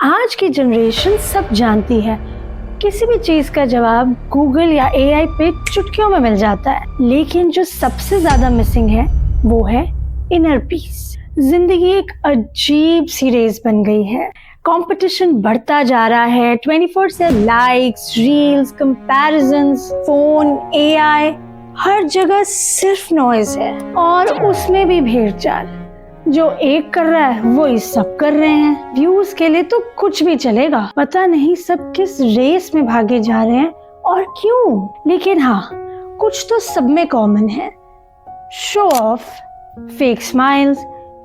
आज की जनरेशन सब जानती है, किसी भी चीज का जवाब गूगल या एआई पे चुटकियों में मिल जाता है। लेकिन जो सबसे ज्यादा मिसिंग है वो है इनर पीस। जिंदगी एक अजीब सी रेस बन गई है। कंपटीशन बढ़ता जा रहा है। 24 से likes, reels, comparisons, phone, AI, हर जगह सिर्फ नॉइज है और उसमें भी भेड़चाल। जो एक कर रहा है वो ही सब कर रहे हैं। व्यूज के लिए तो कुछ भी चलेगा। पता नहीं सब किस रेस में भागे जा रहे हैं और क्यों। लेकिन हाँ, कुछ तो सब में कॉमन है। Show off, fake smiles,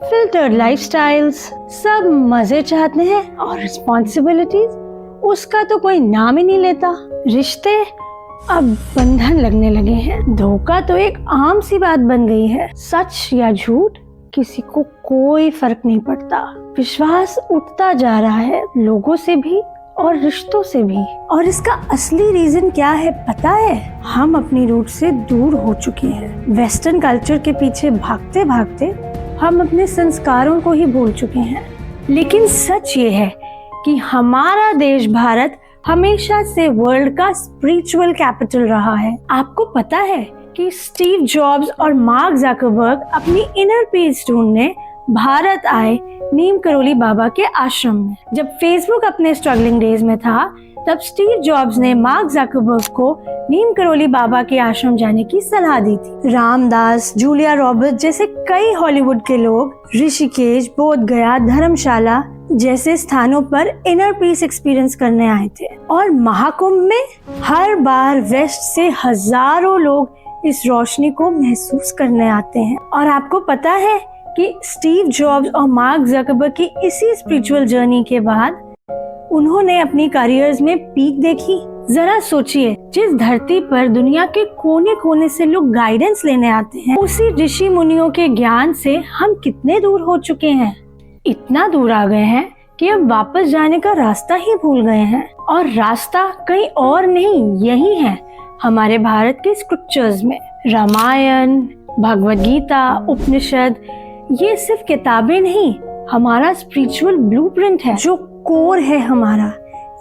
filtered lifestyles. सब मजे चाहते हैं और रिस्पॉन्सिबिलिटीज उसका तो कोई नाम ही नहीं लेता। रिश्ते अब बंधन लगने लगे हैं। धोखा तो एक आम सी बात बन गई है। सच या झूठ किसी को कोई फर्क नहीं पड़ता। विश्वास उठता जा रहा है, लोगों से भी और रिश्तों से भी। और इसका असली रीजन क्या है पता है? हम अपनी रूट से दूर हो चुके हैं। वेस्टर्न कल्चर के पीछे भागते भागते हम अपने संस्कारों को ही भूल चुके हैं। लेकिन सच ये है कि हमारा देश भारत हमेशा से वर्ल्ड का स्पिरिचुअल कैपिटल रहा है। आपको पता है कि स्टीव जॉब्स और मार्क ज़करबर्ग अपनी इनर पीस ढूंढने भारत आए नीम करोली बाबा के आश्रम में। जब फेसबुक अपने स्ट्रगलिंग डेज में था, तब स्टीव जॉब्स ने मार्क ज़करबर्ग को नीम करोली बाबा के आश्रम जाने की सलाह दी थी। रामदास, जूलिया रॉबर्ट्स जैसे कई हॉलीवुड के लोग ऋषिकेश, बोध गया, धर्मशाला जैसे स्थानों पर इनर पीस एक्सपीरियंस करने आए थे। और महाकुंभ में हर बार वेस्ट से हजारों लोग इस रोशनी को महसूस करने आते हैं। और आपको पता है कि स्टीव जॉब्स और मार्क ज़करबर्ग की इसी स्पिरिचुअल जर्नी के बाद उन्होंने अपनी करियर्स में पीक देखी। जरा सोचिए, जिस धरती पर दुनिया के कोने कोने से लोग गाइडेंस लेने आते हैं, उसी ऋषि मुनियों के ज्ञान से हम कितने दूर हो चुके हैं। इतना दूर आ गए हैं कि अब वापस जाने का रास्ता ही भूल गए हैं। और रास्ता कहीं और नहीं, यही है हमारे भारत के स्क्रिप्चर्स में। रामायण, भगवद गीता, उपनिषद, ये सिर्फ किताबें नहीं, हमारा स्पिरिचुअल ब्लूप्रिंट है, जो कोर है हमारा।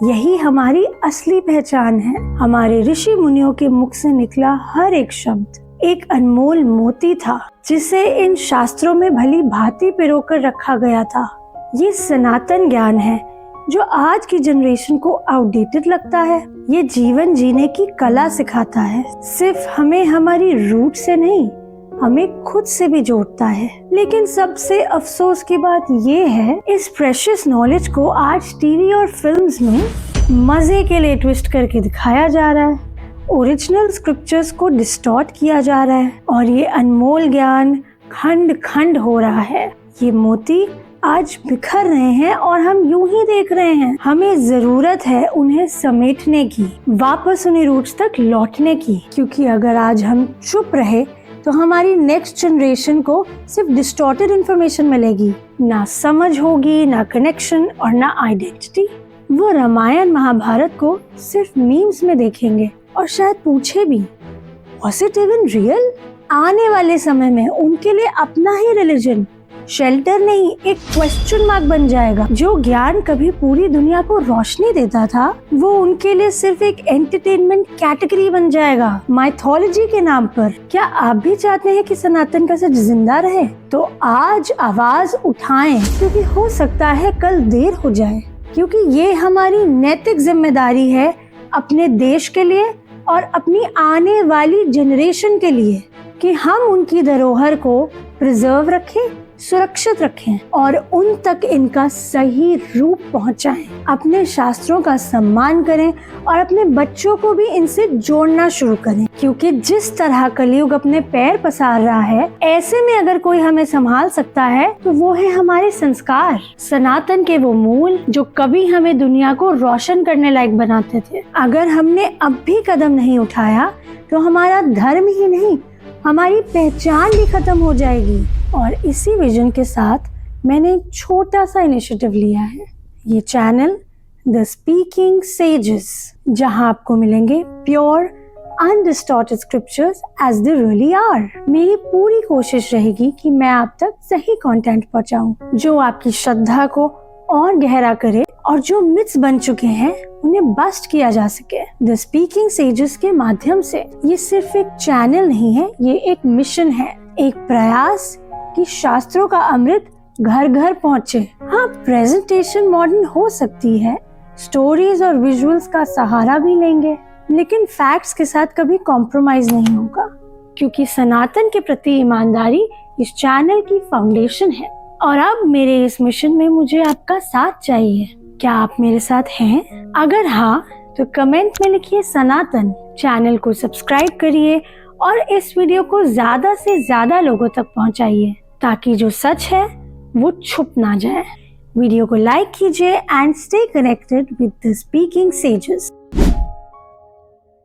यही हमारी असली पहचान है। हमारे ऋषि मुनियों के मुख से निकला हर एक शब्द एक अनमोल मोती था, जिसे इन शास्त्रों में भली भांति पिरोकर रखा गया था। ये सनातन ज्ञान है जो आज की जनरेशन को आउटडेटेड लगता है। ये जीवन जीने की कला सिखाता है। सिर्फ हमें हमारी रूट से नहीं, हमें खुद से भी जोड़ता है। लेकिन सबसे अफसोस की बात ये है, इस प्रेशियस नॉलेज को आज टीवी और फिल्म्स में मजे के लिए ट्विस्ट करके दिखाया जा रहा है। ओरिजिनल स्क्रिप्चर्स को डिस्टॉर्ट किया जा रहा है और ये अनमोल ज्ञान खंड खंड हो रहा है। ये मोती आज बिखर रहे हैं और हम यूं ही देख रहे हैं। हमें जरूरत है उन्हें समेटने की, वापस उन्हीं रूट्स तक लौटने की। क्योंकि अगर आज हम चुप रहे तो हमारी नेक्स्ट जनरेशन को सिर्फ डिस्टॉर्टेड इंफॉर्मेशन मिलेगी। ना समझ होगी, ना कनेक्शन और ना आइडेंटिटी। वो रामायण महाभारत को सिर्फ मीम्स में देखेंगे और शायद पूछे भी, Was it even real? आने वाले समय में उनके लिए अपना ही रिलीजन शेल्टर नहीं, एक क्वेश्चन मार्क बन जाएगा। जो ज्ञान कभी पूरी दुनिया को रोशनी देता था, वो उनके लिए सिर्फ एक एंटरटेनमेंट कैटेगरी बन जाएगा, माइथोलॉजी के नाम पर। क्या आप भी चाहते हैं कि सनातन का सच जिंदा रहे? तो आज आवाज उठाएं, क्योंकि हो सकता है कल देर हो जाए। क्योंकि ये हमारी नैतिक जिम्मेदारी है अपने देश के लिए और अपनी आने वाली जनरेशन के लिए, कि हम उनकी धरोहर को प्रिजर्व रखें, सुरक्षित रखें और उन तक इनका सही रूप पहुंचाएं। अपने शास्त्रों का सम्मान करें और अपने बच्चों को भी इनसे जोड़ना शुरू करें। क्योंकि जिस तरह कलयुग अपने पैर पसार रहा है, ऐसे में अगर कोई हमें संभाल सकता है तो वो है हमारे संस्कार, सनातन के वो मूल जो कभी हमें दुनिया को रोशन करने लायक बनाते थे। अगर हमने अब भी कदम नहीं उठाया तो हमारा धर्म ही नहीं, हमारी पहचान भी खत्म हो जाएगी। और इसी विजन के साथ मैंने एक छोटा सा इनिशिएटिव लिया है, ये चैनल द स्पीकिंग सेजेस, जहां आपको मिलेंगे pure undistorted scriptures as they really are. मेरी पूरी कोशिश रहेगी कि मैं आप तक सही कंटेंट पहुंचाऊं, जो आपकी श्रद्धा को और गहरा करे और जो मिथ्स बन चुके हैं उन्हें बस्ट किया जा सके। द स्पीकिंग सेजेस के माध्यम से ये सिर्फ एक चैनल नहीं है, ये एक मिशन है, एक प्रयास कि शास्त्रों का अमृत घर घर पहुँचे। हाँ, प्रेजेंटेशन मॉडर्न हो सकती है, स्टोरीज और विजुअल्स का सहारा भी लेंगे, लेकिन फैक्ट्स के साथ कभी कॉम्प्रोमाइज नहीं होगा, क्योंकि सनातन के प्रति ईमानदारी इस चैनल की फाउंडेशन है। और अब मेरे इस मिशन में मुझे आपका साथ चाहिए। क्या आप मेरे साथ हैं? अगर हाँ, तो कमेंट में लिखिए सनातन, चैनल को सब्सक्राइब करिए और इस वीडियो को ज्यादा से ज्यादा लोगों तक पहुंचाइए, ताकि जो सच है वो छुप ना जाए। वीडियो को लाइक कीजिए and stay connected with the speaking sages.